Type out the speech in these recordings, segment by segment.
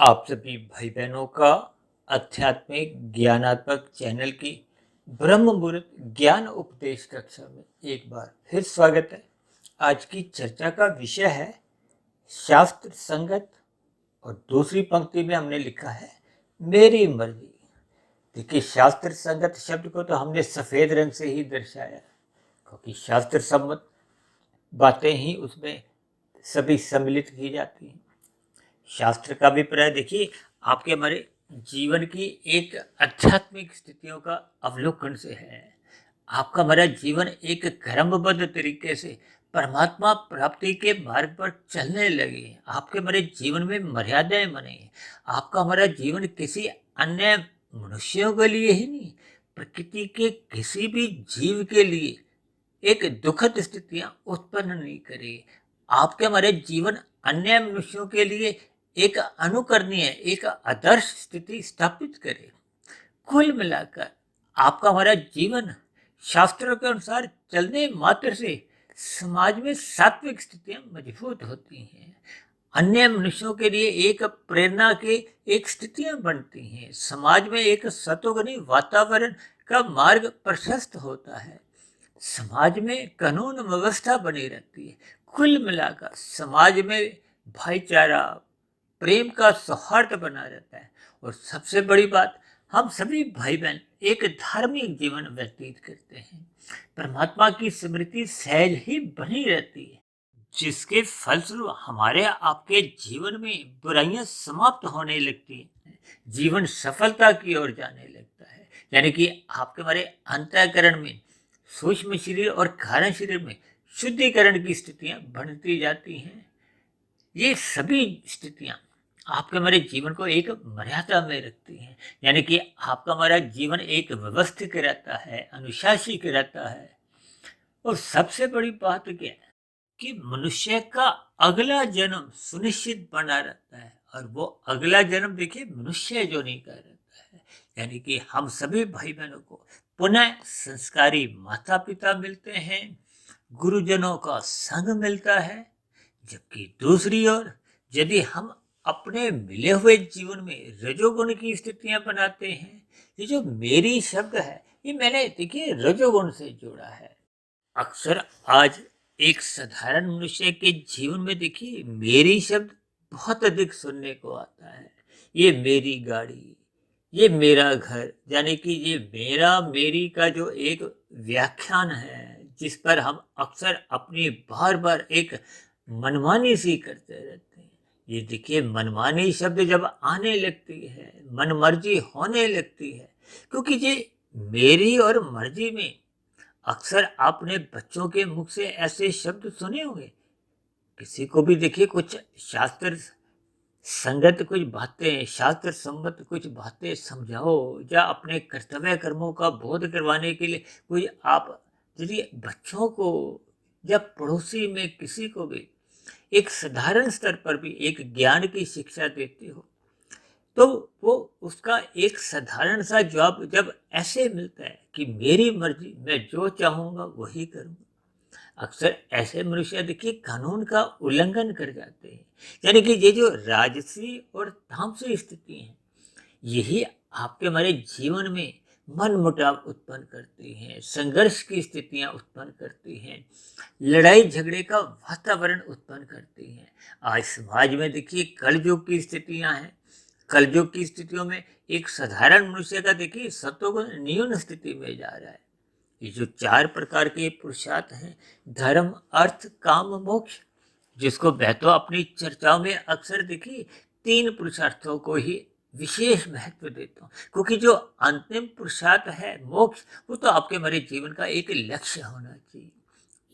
आप सभी भाई बहनों का आध्यात्मिक ज्ञानात्मक चैनल की ब्रह्म मुहूर्त ज्ञान उपदेश कक्षा में एक बार फिर स्वागत है। आज की चर्चा का विषय है शास्त्र संगत और दूसरी पंक्ति में हमने लिखा है मेरी मर्जी। देखिए, शास्त्र संगत शब्द को तो हमने सफेद रंग से ही दर्शाया क्योंकि शास्त्र सम्मत बातें ही उसमें सभी सम्मिलित की जाती हैं। शास्त्र का अभिप्राय देखिए आपके हमारे जीवन की एक आध्यात्मिक स्थितियों का अवलोकन से है। आपका हमारा जीवन एक क्रमबद्ध तरीके से परमात्मा प्राप्ति के मार्ग पर चलने लगे। आपके हमारे जीवन में मर्यादाएं बने। आपका हमारा जीवन किसी अन्य मनुष्यों के लिए ही नहीं, प्रकृति के किसी भी जीव के लिए एक दुखद स्थितियां उत्पन्न नहीं करे। आपके हमारे जीवन अन्य मनुष्यों के लिए एक अनुकरणीय, एक आदर्श स्थिति स्थापित करे। कुल मिलाकर आपका हमारा जीवन शास्त्रों के अनुसार चलने मात्र से समाज में सात्विक स्थितियां मजबूत होती हैं। अन्य मनुष्यों के लिए एक प्रेरणा के एक स्थितियां बनती हैं। समाज में एक सतोगुणी वातावरण का मार्ग प्रशस्त होता है। समाज में कानून व्यवस्था बनी रहती है। कुल मिलाकर समाज में भाईचारा, प्रेम का सौहार्द बना रहता है। और सबसे बड़ी बात, हम सभी भाई बहन एक धार्मिक जीवन व्यतीत करते हैं। परमात्मा की स्मृति सहज ही बनी रहती है, जिसके फलस्वरूप हमारे आपके जीवन में बुराइयां समाप्त होने लगती हैं। जीवन सफलता की ओर जाने लगता है। यानी कि आपके हमारे अंतःकरण में सूक्ष्म शरीर और कारण शरीर में शुद्धिकरण की स्थितियां बढ़ती जाती हैं। ये सभी स्थितियां आपके हमारे जीवन को एक मर्यादा में रखती हैं। यानी कि आपका हमारा जीवन एक व्यवस्थित रहता है, अनुशासित रहता है। और सबसे बड़ी बात क्या है कि मनुष्य का अगला जन्म सुनिश्चित बना रहता है। और वो अगला जन्म देखिए मनुष्य जो नहीं कर रहता है। यानी कि हम सभी भाई बहनों को पुनः संस्कारी माता पिता मिलते हैं, गुरुजनों का संग मिलता है। जबकि दूसरी ओर यदि हम अपने मिले हुए जीवन में रजोगुण की स्थितियां बनाते हैं, ये जो मेरी शब्द है ये मैंने देखिए रजोगुण से जोड़ा है। अक्सर आज एक साधारण मनुष्य के जीवन में देखिए मेरी शब्द बहुत अधिक सुनने को आता है। ये मेरी गाड़ी, ये मेरा घर, यानी कि ये मेरा मेरी का जो एक व्याख्यान है, जिस पर हम अक्सर अपनी बार बार एक मनमानी सी करते रहते हैं। ये देखिए मनमानी शब्द जब आने लगती है, मन मर्जी होने लगती है, क्योंकि ये मेरी और मर्जी में अक्सर आपने बच्चों के मुख से ऐसे शब्द सुने होंगे। किसी को भी देखिए कुछ शास्त्र संगत कुछ बातें, शास्त्र सम्मत कुछ बातें समझाओ या अपने कर्तव्य कर्मों का बोध करवाने के लिए कोई आप यदि बच्चों को या पड़ोसी में किसी को भी एक साधारण स्तर पर भी एक ज्ञान की शिक्षा देते हो, तो वो उसका एक साधारण सा जवाब जब ऐसे मिलता है कि मेरी मर्जी, मैं जो चाहूंगा वही करूंगा, अक्सर ऐसे मनुष्य देखिए कानून का उल्लंघन कर जाते हैं। यानी कि ये जो राजसी और तामसी स्थिति है, यही आपके हमारे जीवन में मन मुटाव उत्पन्न करती हैं, संघर्ष की स्थितियां उत्पन्न करती हैं, लड़ाई झगड़े का वातावरण उत्पन्न करती हैं। आज समाज में देखिए कलयुग की स्थितियां हैं। कलयुग की स्थितियों में एक साधारण मनुष्य का देखिए सत्वगुण न्यून स्थिति में जा रहा है। ये जो 4 प्रकार के पुरुषार्थ हैं, धर्म, अर्थ, काम, मोक्ष, जिसको मैं तो अपनी चर्चाओं में अक्सर देखिए 3 पुरुषार्थों को ही विशेष महत्व देता हूँ, क्योंकि जो अंतिम पुरुषार्थ है मोक्ष, वो तो आपके हमारे जीवन का एक लक्ष्य होना चाहिए।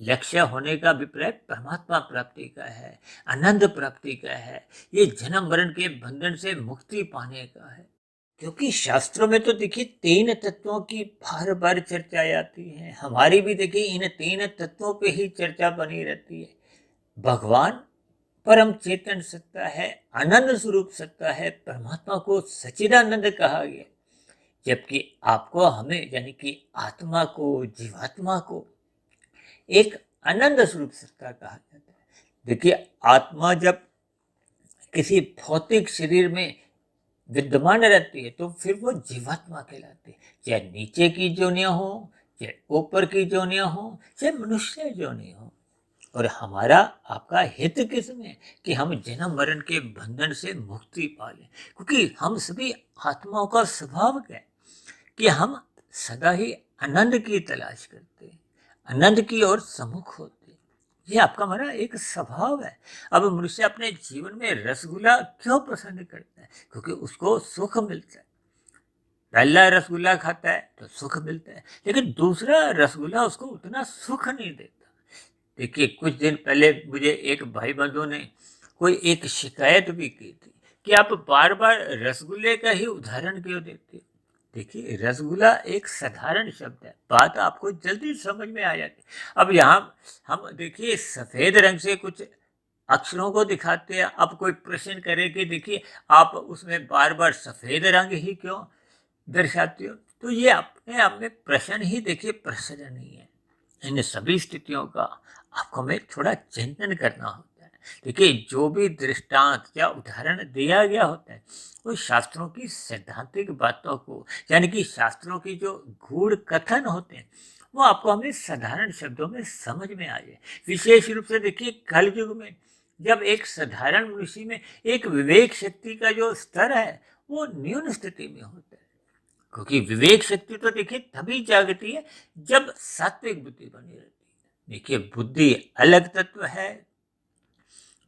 लक्ष्य होने का अभिप्राय परमात्मा प्राप्ति का है, आनंद प्राप्ति का है, ये जन्म मरण के बंधन से मुक्ति पाने का है। क्योंकि शास्त्रों में तो देखिए 3 तत्वों की बार बार चर्चा आती है। हमारी भी देखिए इन 3 तत्वों पे ही चर्चा बनी रहती है। भगवान परम चेतन सत्ता है, आनंद स्वरूप सत्ता है, परमात्मा को सच्चिदानंद कहा गया। जबकि आपको हमें यानी कि आत्मा को, जीवात्मा को एक आनंद स्वरूप सत्ता कहा जाता है। देखिए आत्मा जब किसी भौतिक शरीर में विद्यमान रहती है तो फिर वो जीवात्मा कहलाती है। चाहे नीचे की योनियां हो, चाहे ऊपर की योनियां हो, चाहे मनुष्य योनि हो। और हमारा आपका हित किसमें कि हम जन्म मरण के बंधन से मुक्ति पा लें, क्योंकि हम सभी आत्माओं का स्वभाव क्या है कि हम सदा ही आनंद की तलाश करते हैं, आनंद की ओर सम्मुख होते हैं। ये आपका हमारा एक स्वभाव है। अब मनुष्य अपने जीवन में रसगुल्ला क्यों पसंद करता है? क्योंकि उसको सुख मिलता है। पहला रसगुल्ला खाता है तो सुख मिलता है, लेकिन दूसरा रसगुल्ला उसको उतना सुख नहीं देता। देखिए, कुछ दिन पहले मुझे एक भाई बंधु ने कोई एक शिकायत भी की थी कि आप बार बार रसगुल्ले का ही उदाहरण क्यों देते हो। देखिए, रसगुल्ला एक साधारण शब्द है, बात आपको जल्दी समझ में आ जाती है। अब यहाँ हम देखिए सफेद रंग से कुछ अक्षरों को दिखाते हैं। अब कोई प्रश्न करे कि देखिए आप उसमें बार बार सफेद रंग ही क्यों दर्शाते हो, तो ये अपने आप में प्रश्न ही देखिए प्रश्न नहीं है। इन सभी स्थितियों का आपको हमें थोड़ा चिंतन करना होता है। देखिए, जो भी दृष्टांत या उदाहरण दिया गया होता है वो शास्त्रों की सैद्धांतिक बातों को, यानी कि शास्त्रों की जो गूढ़ कथन होते हैं वो आपको हमें साधारण शब्दों में समझ में आ जाए। विशेष रूप से देखिए कल युग में जब एक साधारण मनुष्य में एक विवेक शक्ति का जो स्तर है वो न्यून स्थिति में होता है, क्योंकि विवेक शक्ति तो देखिए तभी जागती है जब सात्विक बुद्धि बनी रहती है। देखिए, बुद्धि अलग तत्व है,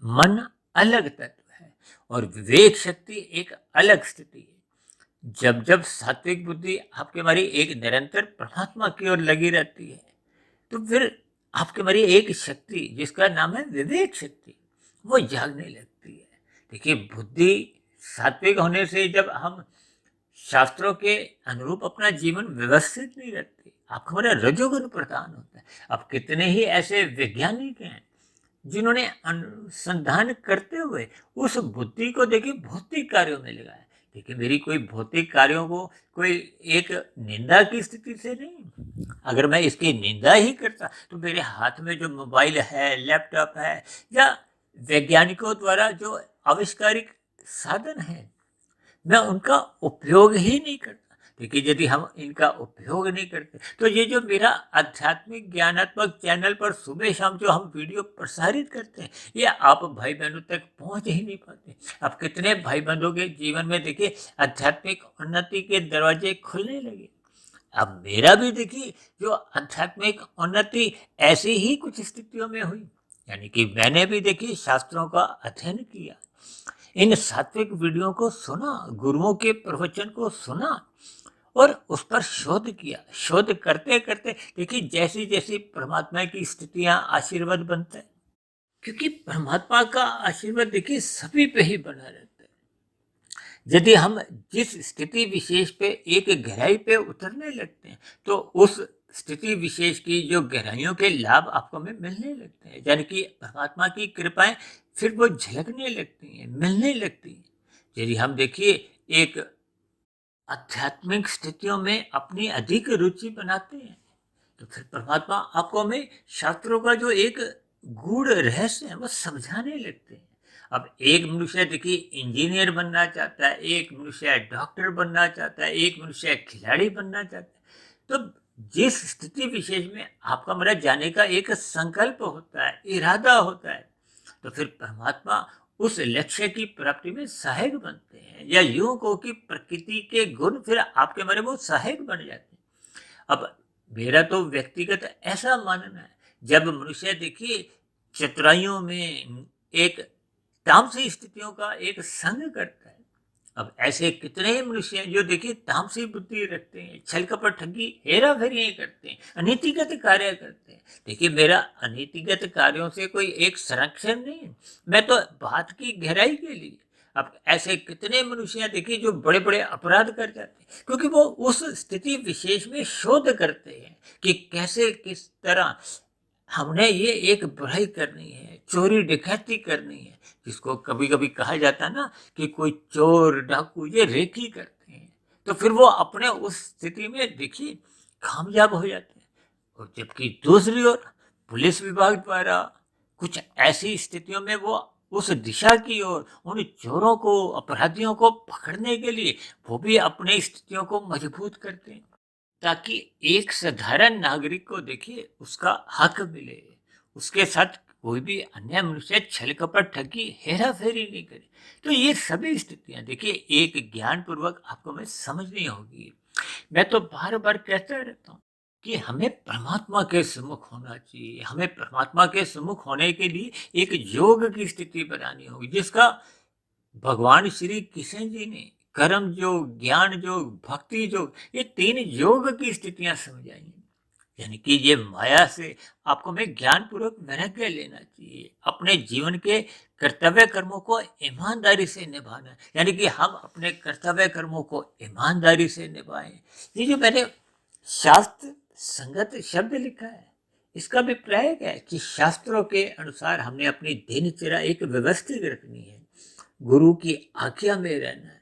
मन अलग तत्व है, और विवेक शक्ति एक अलग स्थिति है। जब जब सात्विक बुद्धि आपके हमारी एक निरंतर परमात्मा की ओर लगी रहती है तो फिर आपके हमारी एक शक्ति जिसका नाम है विवेक शक्ति वो जागने लगती है। देखिए, बुद्धि सात्विक होने से जब हम शास्त्रों के अनुरूप अपना जीवन व्यवस्थित नहीं रखते, आपका हमारा रजोगुण प्रधान होता है। अब कितने ही ऐसे वैज्ञानिक हैं जिन्होंने अनुसंधान करते हुए उस बुद्धि को देखिए भौतिक कार्यों में लगाया। देखिए, मेरी कोई भौतिक कार्यों को कोई एक निंदा की स्थिति से नहीं, अगर मैं इसकी निंदा ही करता तो मेरे हाथ में जो मोबाइल है, लैपटॉप है, या वैज्ञानिकों द्वारा जो आविष्कारिक साधन है मैं उनका उपयोग ही नहीं करता। देखिए, यदि हम इनका उपयोग नहीं करते तो ये जो मेरा आध्यात्मिक ज्ञानात्मक चैनल पर सुबह शाम जो हम वीडियो प्रसारित करते हैं ये आप भाई बहनों तक पहुंच ही नहीं पाते। अब कितने भाई बहनों के जीवन में देखिए आध्यात्मिक उन्नति के दरवाजे खुलने लगे। अब मेरा भी देखिए जो आध्यात्मिक उन्नति ऐसी ही कुछ स्थितियों में हुई, यानी कि मैंने भी देखिए शास्त्रों का अध्ययन किया, इन सात्विक वीडियो को सुना, गुरुओं के प्रवचन को सुना और उस पर शोध किया। शोध करते करते देखिए जैसी जैसी परमात्मा की स्थितियां आशीर्वाद बनता है, क्योंकि परमात्मा का आशीर्वाद देखिए सभी पे ही बना रहता है। यदि हम जिस स्थिति विशेष पे एक गहराई पे उतरने लगते हैं तो उस स्थिति विशेष की जो गहराइयों के लाभ आपको हमें मिलने लगते हैं, यानी कि परमात्मा की कृपाएं फिर वो झलकने लगती हैं, मिलने लगती हैं। यदि हम देखिए एक आध्यात्मिक स्थितियों में अपनी अधिक रुचि बनाते हैं तो फिर परमात्मा आपको हमें शास्त्रों का जो एक गूढ़ रहस्य है वो समझाने लगते हैं। अब एक मनुष्य देखिए इंजीनियर बनना चाहता है, एक मनुष्य डॉक्टर बनना चाहता है, एक मनुष्य खिलाड़ी बनना चाहता है। तो जिस स्थिति विशेष में आपका मेरा जाने का एक संकल्प होता है, इरादा होता है, तो फिर परमात्मा उस लक्ष्य की प्राप्ति में सहायक बनते हैं, या यूं को कि प्रकृति के गुण फिर आपके मेरे वो सहायक बन जाते हैं। अब मेरा तो व्यक्तिगत ऐसा मानना है, जब मनुष्य देखिए चतुराइयों में एक तामसी स्थितियों का एक संग करता है। अब ऐसे कितने ही मनुष्य हैं जो देखिए तामसी बुद्धि रखते हैं, छल कपट ठगी हेरा फेरी करते हैं, अनीतिगत कार्य करते हैं। देखिए, मेरा अनीतिगत कार्यों से कोई एक संरक्षण नहीं है, मैं तो बात की गहराई के लिए। अब ऐसे कितने मनुष्य देखिए जो बड़े बड़े अपराध कर जाते हैं, क्योंकि वो उस स्थिति विशेष में शोध करते हैं कि कैसे किस तरह हमने ये एक बुराई करनी है, चोरी डकैती करनी है, जिसको कभी कभी कहा जाता है ना कि कोई चोर डाकू ये रेकी करते हैं, तो फिर वो अपने उस स्थिति में देखिए कामयाब हो जाते हैं। और जबकि दूसरी ओर पुलिस विभाग द्वारा कुछ ऐसी स्थितियों में वो उस दिशा की ओर उन चोरों को, अपराधियों को पकड़ने के लिए वो भी अपनी स्थितियों को मजबूत करते हैं, ताकि एक साधारण नागरिक को देखिए उसका हक मिले, उसके साथ कोई भी अन्य मनुष्य छल कपट ठगी हेरा फेरी नहीं करे। तो ये सभी स्थितियां देखिए एक ज्ञान पूर्वक आपको में समझनी होगी। मैं तो बार बार कहता रहता हूँ कि हमें परमात्मा के सम्मुख होना चाहिए, हमें परमात्मा के सम्मुख होने के लिए एक योग की स्थिति बनानी होगी, जिसका भगवान श्री कृष्ण जी ने कर्म योग, ज्ञान योग, भक्ति योग, ये 3 योग की स्थितियां समझाई हैं। यानी कि ये माया से आपको में ज्ञान पूर्वक वैराग्य लेना चाहिए, अपने जीवन के कर्तव्य कर्मों को ईमानदारी से निभाना, यानी कि हम अपने कर्तव्य कर्मों को ईमानदारी से निभाएं। ये जो मैंने शास्त्र संगत शब्द लिखा है, इसका अभिप्राय क्या है कि शास्त्रों के अनुसार हमने अपनी दिनचर्या एक व्यवस्थित रखनी है, गुरु की आज्ञा में रहना है।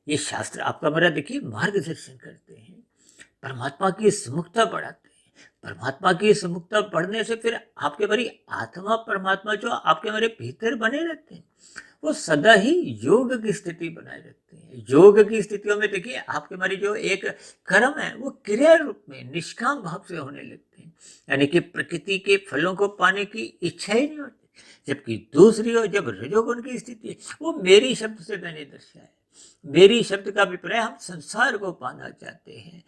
ये शास्त्र आपका मेरा देखिए मार्गदर्शन करते हैं, परमात्मा की सुमुखता बढ़ाते हैं। परमात्मा की सुमुखता बढ़ने से फिर आपके मेरी आत्मा परमात्मा जो आपके मेरे भीतर बने रहते हैं, वो सदा ही योग की स्थिति बनाए रखते हैं। योग की स्थितियों में देखिए आपके हमारी जो एक कर्म है वो क्रिया रूप में निष्काम भाव से होने लगते हैं, यानी कि प्रकृति के फलों को पाने की इच्छा ही नहीं होती। जबकि दूसरी ओर जब रजोगुण की स्थिति है, वो मेरी शब्द से मैंने दर्शाया है। मेरी शब्द का अभिप्राय हम संसार को पाना चाहते हैं।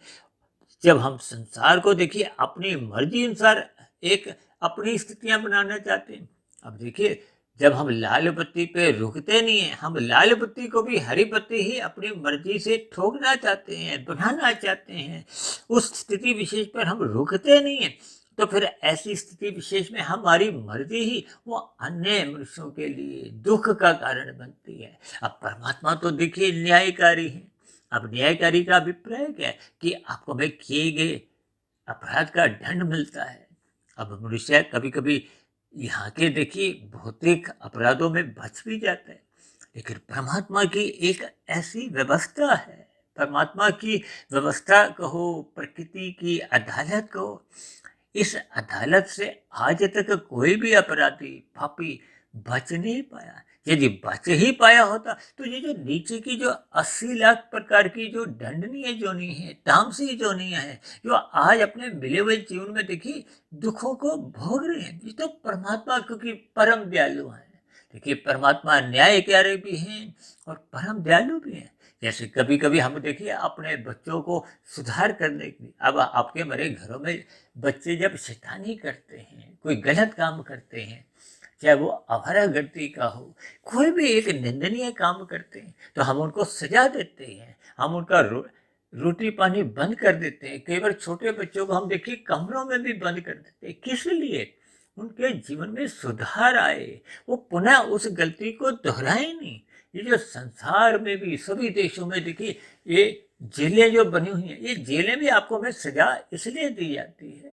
जब हम संसार को देखिए अपनी मर्जी अनुसार एक अपनी स्थितियां बनाना चाहते हैं। अब देखिए जब हम लाल बत्ती पे रुकते नहीं है, हम लाल बत्ती को भी हरी बत्ती ही अपनी मर्जी से ठोकना चाहते हैं, बनाना चाहते हैं। उस स्थिति विशेष पर हम रुकते नहीं है, तो फिर ऐसी स्थिति विशेष में हमारी मर्जी ही वो अन्य मनुष्यों के लिए दुख का कारण बनती है। अब परमात्मा तो देखिए न्यायकारी है। अब न्यायकारी का अभिप्राय क्या है कि आपको भाई किए गए अपराध का दंड मिलता है। अब मनुष्य कभी कभी यहाँ के देखिए भौतिक अपराधों में बच भी जाता है, लेकिन परमात्मा की एक ऐसी व्यवस्था है, परमात्मा की व्यवस्था कहो, प्रकृति की अदालत कहो, इस अदालत से आज तक कोई भी अपराधी पापी बच नहीं पाया। यदि बच ही पाया होता तो ये जो नीचे की जो 80 लाख प्रकार की जो दंडनीय जोनि है, तामसी जोनियां है, जो आज अपने मिले हुए जीवन में देखिए दुखों को भोग रहे हैं, ये तो परमात्मा क्योंकि परम दयालु है। देखिए परमात्मा न्यायकारी भी हैं और परम दयालु भी हैं। जैसे कभी कभी हम देखिए अपने बच्चों को सुधार करने के लिए, अब आपके हमारे घरों में बच्चे जब शैतानी करते हैं, कोई गलत काम करते हैं, चाहे वो आवारागर्दी का हो, कोई भी एक निंदनीय काम करते हैं, तो हम उनको सजा देते हैं, हम उनका रोटी पानी बंद कर देते हैं। कई बार छोटे बच्चों को हम देखिए कमरों में भी बंद कर देते हैं। किस लिए? उनके जीवन में सुधार आए, वो पुनः उस गलती को दोहराए नहीं। ये जो संसार में भी सभी देशों में देखिए ये जेलें जो बनी हुई हैं, ये जेलें भी आपको में सजा इसलिए दी जाती है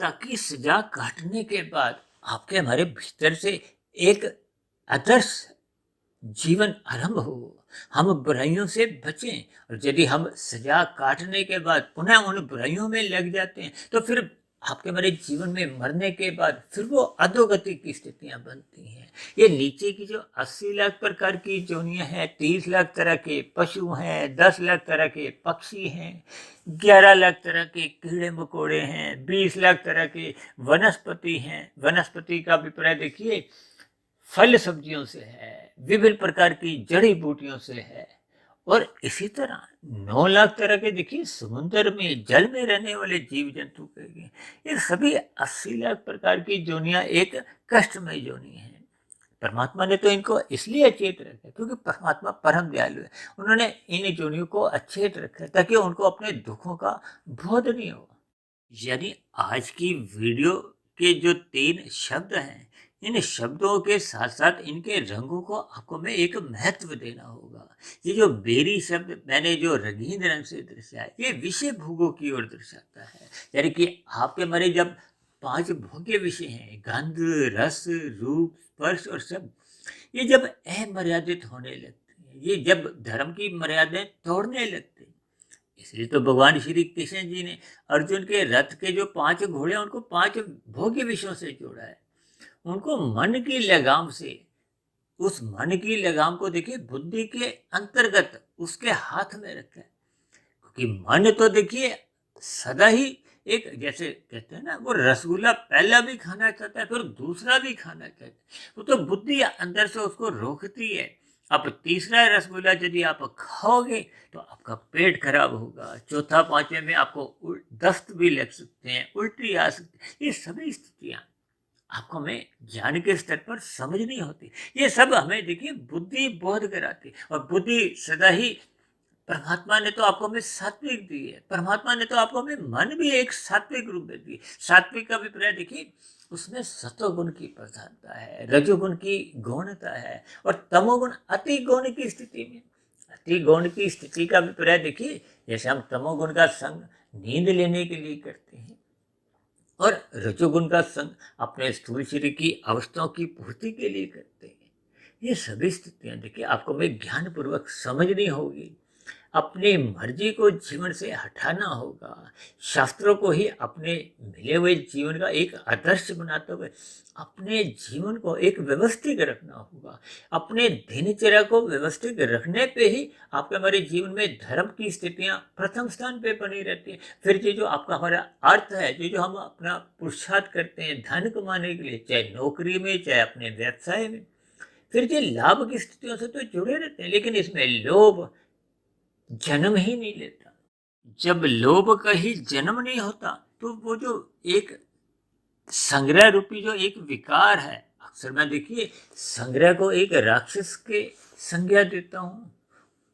ताकि सजा काटने के बाद आपके हमारे भीतर से एक आदर्श जीवन आरंभ हो, हम बुराइयों से बचें। और यदि हम सजा काटने के बाद पुनः उन बुराइयों में लग जाते हैं, तो फिर आपके हमारे जीवन में मरने के बाद फिर वो अधोगति की स्थितियां बनती हैं। ये नीचे की जो 80 लाख प्रकार की जोनियां हैं, 30 लाख तरह के पशु हैं, 10 लाख तरह के पक्षी हैं, 11 लाख तरह के कीड़े मकोड़े हैं, 20 लाख तरह के वनस्पति हैं। वनस्पति का अभिप्राय देखिए फल सब्जियों से है, विभिन्न प्रकार की जड़ी बूटियों से है। और इसी तरह 9 लाख तरह के देखिए समुद्र में जल में रहने वाले जीव जंतु कहेंगे। ये सभी 80 लाख प्रकार की जोनियां एक कष्टमय जोनी है। परमात्मा ने तो इनको इसलिए अचेत रखा क्योंकि परमात्मा परम दयालु है। उन्होंने इन जोनियों को अचेत रखा ताकि उनको अपने दुखों का बोध नहीं हो। यानी आज की वीडियो के जो 3 शब्द हैं, इन शब्दों के साथ साथ इनके रंगों को आपको में एक महत्व देना होगा। ये जो बेरी शब्द मैंने जो रंगीन रंग से दर्शाया, ये विषय भोगों की ओर दर्शाता है। यानी कि आपके हमारे जब 5 भोग्य विषय हैं, गंध, रस, रूप, स्पर्श और शब्द, ये जब अमर्यादित होने लगते हैं, ये जब धर्म की मर्यादाएं तोड़ने लगते हैं, इसलिए तो भगवान श्री कृष्ण जी ने अर्जुन के रथ के जो 5 घोड़े उनको 5 भोग्य विषयों से जोड़ा है। उनको मन की लगाम से उस मन की लगाम को देखिए बुद्धि के अंतर्गत उसके हाथ में रखा है। क्योंकि मन तो देखिए सदा ही एक, जैसे कहते हैं ना, वो रसगुल्ला पहला भी खाना चाहता है फिर दूसरा भी खाना चाहता है, वो तो बुद्धि अंदर से उसको रोकती है। अब तीसरा रसगुल्ला यदि आप खाओगे तो आपका पेट खराब होगा, चौथा पांचवे में आपको दस्त भी लग सकते हैं, उल्टी आ सकती है। ये सभी स्थितियां आपको हमें ज्ञान के स्तर पर समझ नहीं होती। ये सब हमें देखिए बुद्धि बोध कराती, और बुद्धि सदा ही, परमात्मा ने तो आपको हमें सात्विक दी है, परमात्मा ने तो आपको हमें मन भी एक सात्विक रूप में दी। सात्विक का अभिप्राय देखिए, उसमें सत्वगुण की प्रधानता है, रजोगुण की गौणता है, और तमोगुण अति गौण की स्थिति में। अति गौण की स्थिति का अभिप्राय देखिए, जैसे हम तमोगुण का संग नींद लेने के लिए करते हैं, और रजोगुण का संग अपने स्थूल शरीर की अवस्थाओं की पूर्ति के लिए करते हैं। ये सभी स्थितियां देखिए आपको हमें ज्ञान पूर्वक समझनी होगी। अपनी मर्जी को जीवन से हटाना होगा। शास्त्रों को ही अपने मिले हुए जीवन का एक आदर्श बनाते हुए अपने जीवन को एक व्यवस्थित रखना होगा। अपने दिनचर्या को व्यवस्थित रखने पे ही आपके हमारे जीवन में धर्म की स्थितियां प्रथम स्थान पे बनी रहती हैं। फिर ये जो आपका हमारा अर्थ है, जो हम अपना पुरुषार्थ करते हैं धन कमाने के लिए, चाहे नौकरी में चाहे अपने व्यवसाय में, फिर ये लाभ की स्थितियों से तो जुड़े रहते हैं, लेकिन इसमें लोभ जन्म ही नहीं लेता। जब लोभ का ही जन्म नहीं होता तो वो जो एक संग्रह रूपी जो एक विकार है, अक्सर मैं देखिए संग्रह को एक राक्षस के संज्ञा देता हूं,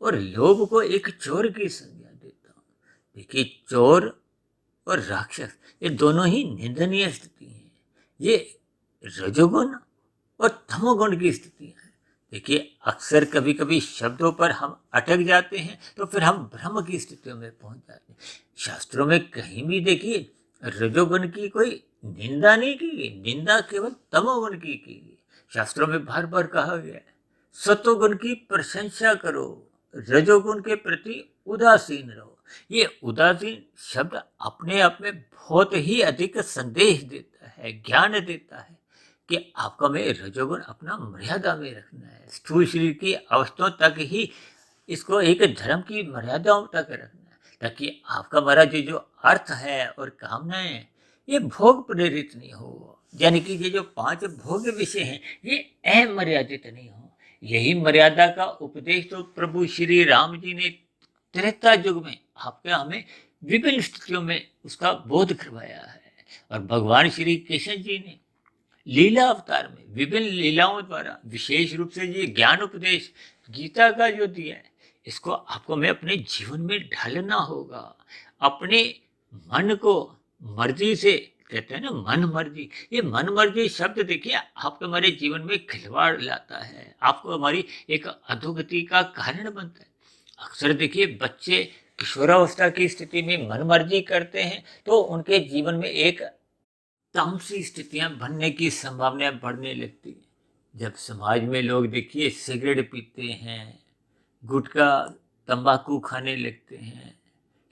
और लोभ को एक चोर की संज्ञा देता हूं। देखिए चोर और राक्षस ये दोनों ही निंदनीय स्थिति है। ये रजोगुण और तमोगुण की स्थिति है। देखिए अक्सर कभी कभी शब्दों पर हम अटक जाते हैं तो फिर हम ब्रह्म की स्थितियों में पहुंच जाते हैं। शास्त्रों में कहीं भी देखिए रजोगुण की कोई निंदा नहीं की गई, निंदा केवल तमोगुण की गई। शास्त्रों में बार बार कहा गया है सत्वगुण की प्रशंसा करो, रजोगुण के प्रति उदासीन रहो। ये उदासीन शब्द अपने आप में बहुत ही अधिक संदेश देता है, ज्ञान देता है कि आपको में रजोगुण अपना मर्यादा में रखना है। स्थूल शरीर की अवस्थाओं तक ही इसको एक धर्म की मर्यादाओं तक रखना है, ताकि आपका हमारा जो अर्थ है और कामनाएं ये भोग प्रेरित नहीं हो। यानी कि ये जो 5 भोग विषय हैं ये अमर्यादित नहीं हो। यही मर्यादा का उपदेश तो प्रभु श्री राम जी ने त्रेता युग में आपके हमें विभिन्न स्थितियों में उसका बोध करवाया है। और भगवान श्री कृष्ण जी ने लीला अवतार में विभिन्न लीलाओं द्वारा विशेष रूप से ये ज्ञान उपदेश गीता का जो दिया है, इसको आपको में अपने जीवन में ढालना होगा। अपने मन को मर्जी से, कहते हैं ना मन मर्जी, ये मन मर्जी शब्द देखिए आपके हमारे जीवन में खिलवाड़ लाता है, आपको हमारी एक अधोगति का कारण बनता है। अक्सर देखिए बच्चे किशोरावस्था की स्थिति में मन मर्जी करते हैं तो उनके जीवन में एक तामसी स्थितियां बनने की संभावनाएं बढ़ने लगती है। जब समाज में लोग देखिए सिगरेट पीते हैं, गुटखा तंबाकू खाने लगते हैं,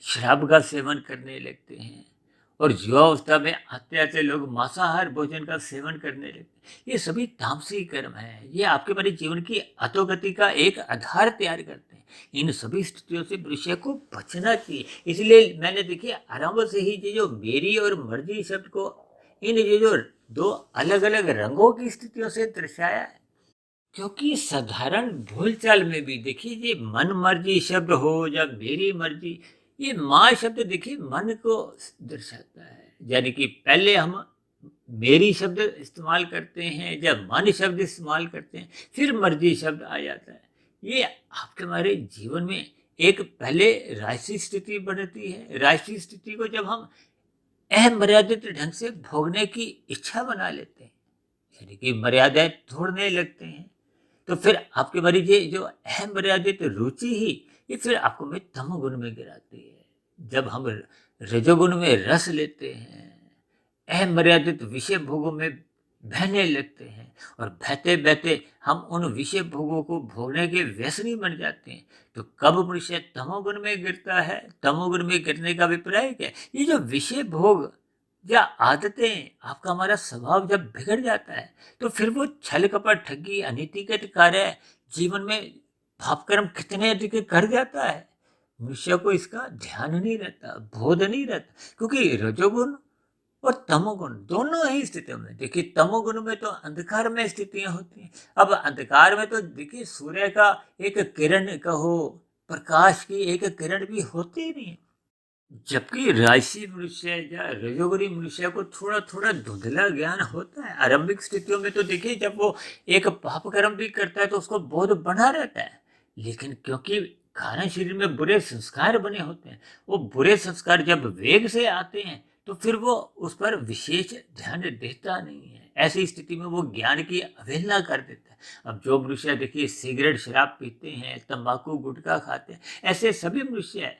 शराब का सेवन करने लगते हैं, और युवावस्था में आते आते लोग मांसाहार भोजन का सेवन करने लगते हैं, ये सभी तामसी कर्म है। ये आपके मेरे जीवन की अधोगति का एक आधार तैयार करते हैं। इन सभी स्थितियों से मनुष्य को बचना चाहिए। इसलिए मैंने देखिए आरंभ से ही ये जो मेरी और मर्जी शब्द को इन ये जो 2 अलग अलग रंगों की स्थितियों से दर्शाया है, क्योंकि साधारण भूलचाल में भी देखिए ये मन मर्जी शब्द हो या मेरी मर्जी, ये माँ शब्द देखिए मन को दर्शाता है। यानी कि पहले हम मेरी शब्द इस्तेमाल करते हैं, जब मन शब्द इस्तेमाल करते हैं फिर मर्जी शब्द आ जाता है। ये आपके हमारे जीवन में एक पहले राशि स्थिति बनती है। राशि स्थिति को जब हम अमर्यादित ढंग से भोगने की इच्छा बना लेते हैं, यानी कि मर्यादाएं तोड़ने लगते हैं, तो फिर आपके हमारी ये जो अमर्यादित रुचि ही ये फिर आपको में तमोगुण में गिराती है। जब हम रजोगुण में रस लेते हैं, अमर्यादित विषय भोगों में बहने लगते हैं, और बहते बहते हम उन विषय भोगों को भोगने के व्यसनी बन जाते हैं, तो कब मनुष्य तमोगुण में गिरता है। तमोगुण में गिरने का अभिप्राय क्या है? ये जो विषय भोग या आदतें, आपका हमारा स्वभाव जब बिगड़ जाता है तो फिर वो छल कपट ठगी अनैतिक कार्य जीवन में पाप कर्म कितने अधिक कर जाता है। मनुष्य को इसका ध्यान नहीं रहता, बोध नहीं रहता, क्योंकि रजोगुण और तमोगुण दोनों ही स्थितियों में, देखिए तमोगुण में तो अंधकार में स्थितियां होती हैं। अब अंधकार में तो देखिए सूर्य का एक किरण कहो, प्रकाश की एक किरण भी होती ही नहीं है। जबकि राशि मनुष्य या रजोगुणी मनुष्य को थोड़ा थोड़ा धुंधला ज्ञान होता है। आरंभिक स्थितियों में तो देखिए जब वो एक पाप कर्म भी करता है तो उसको बोध बना रहता है, लेकिन क्योंकि कारण शरीर में बुरे संस्कार बने होते हैं, वो बुरे संस्कार जब वेग से आते हैं तो फिर वो उस पर विशेष ध्यान देता नहीं है। ऐसी स्थिति में वो ज्ञान की अवहेलना कर देता है। अब जो मनुष्य देखिए सिगरेट शराब पीते हैं, तंबाकू गुटखा खाते हैं, ऐसे सभी मनुष्य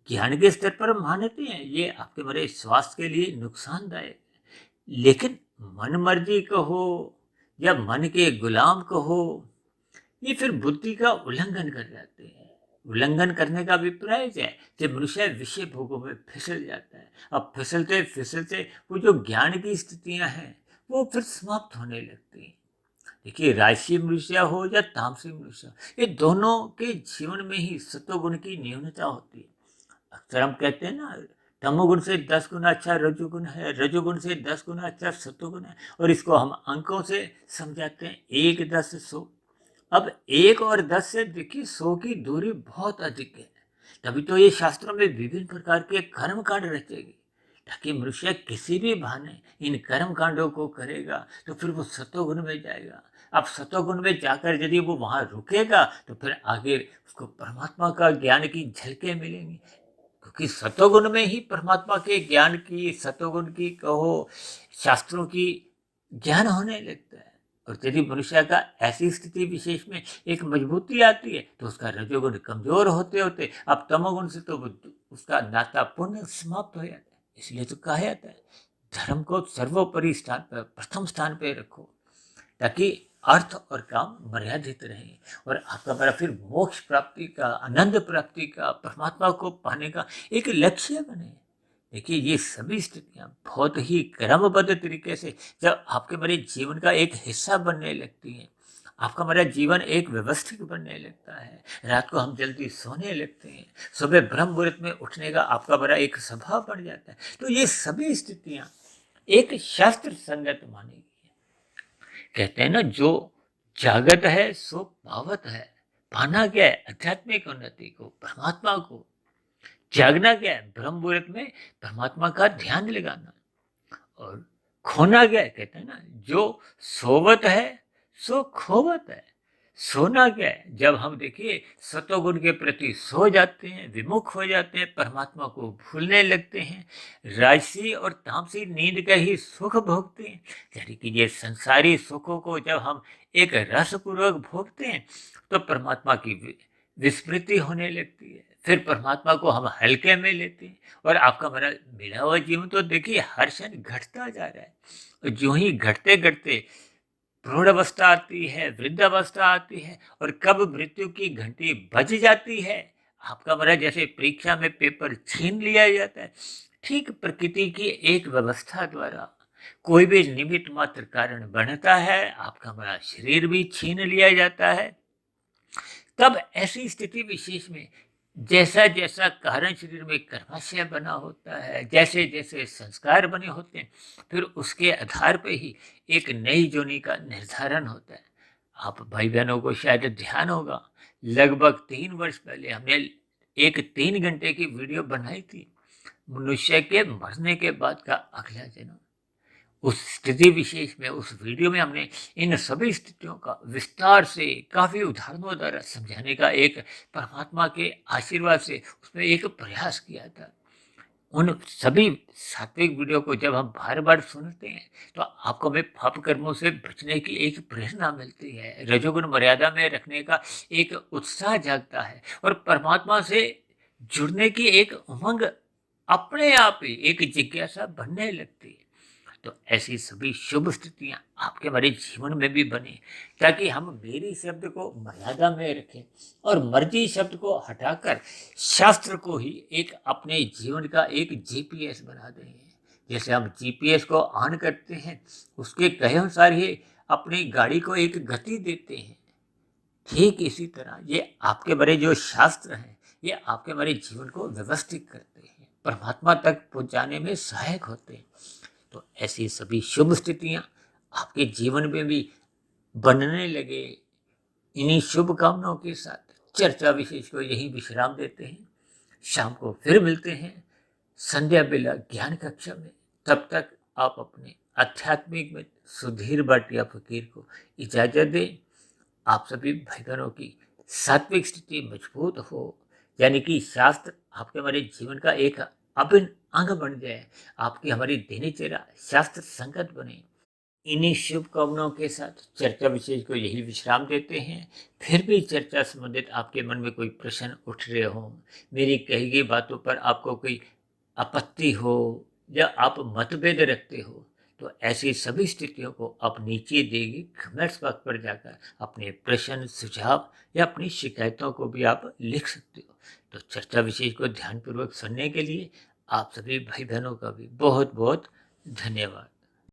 ज्ञान के स्तर पर मानते हैं ये आपके मेरे स्वास्थ्य के लिए नुकसानदायक है, लेकिन मन मर्जी कहो या मन के गुलाम कहो, ये फिर बुद्धि का उल्लंघन कर जाते हैं। उल्लंघन करने का अभिप्राय क्या है कि मनुष्य विषय भोगों में फिसल जाता है। अब फिसलते फिसलते वो जो ज्ञान की स्थितियां हैं वो फिर समाप्त होने लगती हैं। देखिए राशि मनुष्य हो या तामसी मनुष्य, ये दोनों के जीवन में ही सत्वगुण की न्यूनता होती है। अक्सर हम कहते हैं ना, तमोगुण से 10 गुना अच्छा रजोगुण है, रजोगुण से 10 गुना अच्छा सत्वगुण है, और इसको हम अंकों से समझाते हैं 1, 10, 100। अब 1 और 10 से देखिए 100 की दूरी बहुत अधिक है। तभी तो ये शास्त्रों में विभिन्न प्रकार के कर्म कांड रचेगी, ताकि मनुष्य किसी भी बहाने इन कर्म कांडों को करेगा तो फिर वो सत्वगुण में जाएगा। अब सत्वगुण में जाकर यदि वो वहां रुकेगा तो फिर आगे उसको परमात्मा का ज्ञान की झलकें मिलेंगी, क्योंकि सतोगुण में ही परमात्मा के ज्ञान की, सतोगुण की कहो, शास्त्रों की ज्ञान होने लगता है। और यदि मनुष्य का ऐसी स्थिति विशेष में एक मजबूती आती है तो उसका रजोगुण कमजोर होते होते अब तमोगुण से तो उसका नाता पूर्ण समाप्त हो जाता है। इसलिए तो कहा जाता है धर्म को सर्वोपरि स्थान पर, प्रथम स्थान पर रखो, ताकि अर्थ और काम मर्यादित रहे और आपका बड़ा फिर मोक्ष प्राप्ति का, आनंद प्राप्ति का, परमात्मा को पाने का एक लक्ष्य बने। देखिए ये सभी स्थितियां बहुत ही क्रमबद्ध तरीके से जब आपके मेरे जीवन का एक हिस्सा बनने लगती हैं, आपका मेरा जीवन एक व्यवस्थित बनने लगता है, रात को हम जल्दी सोने लगते हैं, सुबह ब्रह्म मुहूर्त में उठने का आपका बड़ा एक स्वभाव बन जाता है, तो ये सभी स्थितियां एक शास्त्र संगत मानेगी। कहते हैं ना, जो जागत है सो पावत है। पाना क्या है? आध्यात्मिक उन्नति को, परमात्मा को। जागना क्या है? ब्रह्म मुहूर्त में परमात्मा का ध्यान लगाना। और खोना क्या है? कहते हैं ना, जो सोवत है सो खोवत है। सोना क्या है? जब हम देखिए सतोगुण के प्रति सो जाते हैं, विमुख हो जाते हैं, परमात्मा को भूलने लगते हैं, राजसी और तामसी नींद का ही सुख भोगते हैं। यानी कि ये संसारी सुखों को जब हम एक रसपूर्वक भोगते हैं तो परमात्मा की विस्मृति होने लगती है। फिर परमात्मा को हम हल्के में लेते हैं और आपका मेरा मिला हुआ जीवन तो देखिए हर क्षण घटता जा रहा है। और जो ही घटते घटते प्रौढ़ अवस्था आती है, वृद्धावस्था आती है, और कब मृत्यु की घंटी बज जाती है, आपका मेरा जैसे परीक्षा में पेपर छीन लिया जाता है, ठीक प्रकृति की एक व्यवस्था द्वारा कोई भी निमित्त मात्र कारण बनता है, आपका मेरा शरीर भी छीन लिया जाता है। तब ऐसी स्थिति विशेष में जैसा जैसा कारण शरीर में कर्माशय बना होता है, जैसे जैसे संस्कार बने होते हैं, फिर उसके आधार पर ही एक नई जोनी का निर्धारण होता है। आप भाई बहनों को शायद ध्यान होगा, लगभग 3 वर्ष पहले हमने एक 3 घंटे की वीडियो बनाई थी, मनुष्य के मरने के बाद का अगला जन्म। उस स्थिति विशेष में उस वीडियो में हमने इन सभी स्थितियों का विस्तार से काफी उदाहरणों द्वारा समझाने का एक परमात्मा के आशीर्वाद से उसमें एक प्रयास किया था। उन सभी सात्विक वीडियो को जब हम बार बार सुनते हैं तो आपको हमें पाप कर्मों से बचने की एक प्रेरणा मिलती है, रजोगुण मर्यादा में रखने का एक उत्साह जागता है और परमात्मा से जुड़ने की एक उमंग अपने आप ही एक जिज्ञासा बनने लगती है। तो ऐसी सभी शुभ स्थितियां आपके हमारे जीवन में भी बने, ताकि हम मेरी शब्द को मर्यादा में रखें और मर्जी शब्द को हटाकर शास्त्र को ही एक अपने जीवन का एक जीपीएस बना दें। जैसे हम जीपीएस को ऑन करते हैं, उसके कहे अनुसार ही अपनी गाड़ी को एक गति देते हैं। ठीक इसी तरह ये आपके बड़े जो शास्त्र हैं, ये आपके हमारे जीवन को व्यवस्थित करते हैं, परमात्मा तक पहुंचाने में सहायक होते हैं। तो ऐसी सभी शुभ स्थितियां आपके जीवन में भी बनने लगे। इन्हीं शुभकामनाओं के साथ चर्चा विशेष को यही विश्राम देते हैं। शाम को फिर मिलते हैं संध्या बेला ज्ञान कक्षा में। तब तक आप अपने आध्यात्मिक में सुधीर भाटिया फकीर को इजाजत दें। आप सभी भाई बहनों की सात्विक स्थिति मजबूत हो, यानी कि शास्त्र आपके हमारे जीवन का एक अभिन्न अंग बन जाए, आपकी हमारी दिनचर्या शास्त्र संगत बने। इन्हीं शुभकामनाओं के साथ चर्चा विशेष को यही विश्राम देते हैं। फिर भी चर्चा संबंधित आपके मन में कोई प्रश्न उठ रहे हो, मेरी कही गई बातों पर आपको कोई आपत्ति हो या आप मतभेद रखते हो, तो ऐसी सभी स्थितियों को आप नीचे देगी कमेंट्स बॉक्स पर जाकर अपने प्रश्न, सुझाव या अपनी शिकायतों को भी आप लिख सकते हो। तो चर्चा विशेष को ध्यानपूर्वक सुनने के लिए आप सभी भाई बहनों का भी बहुत बहुत धन्यवाद।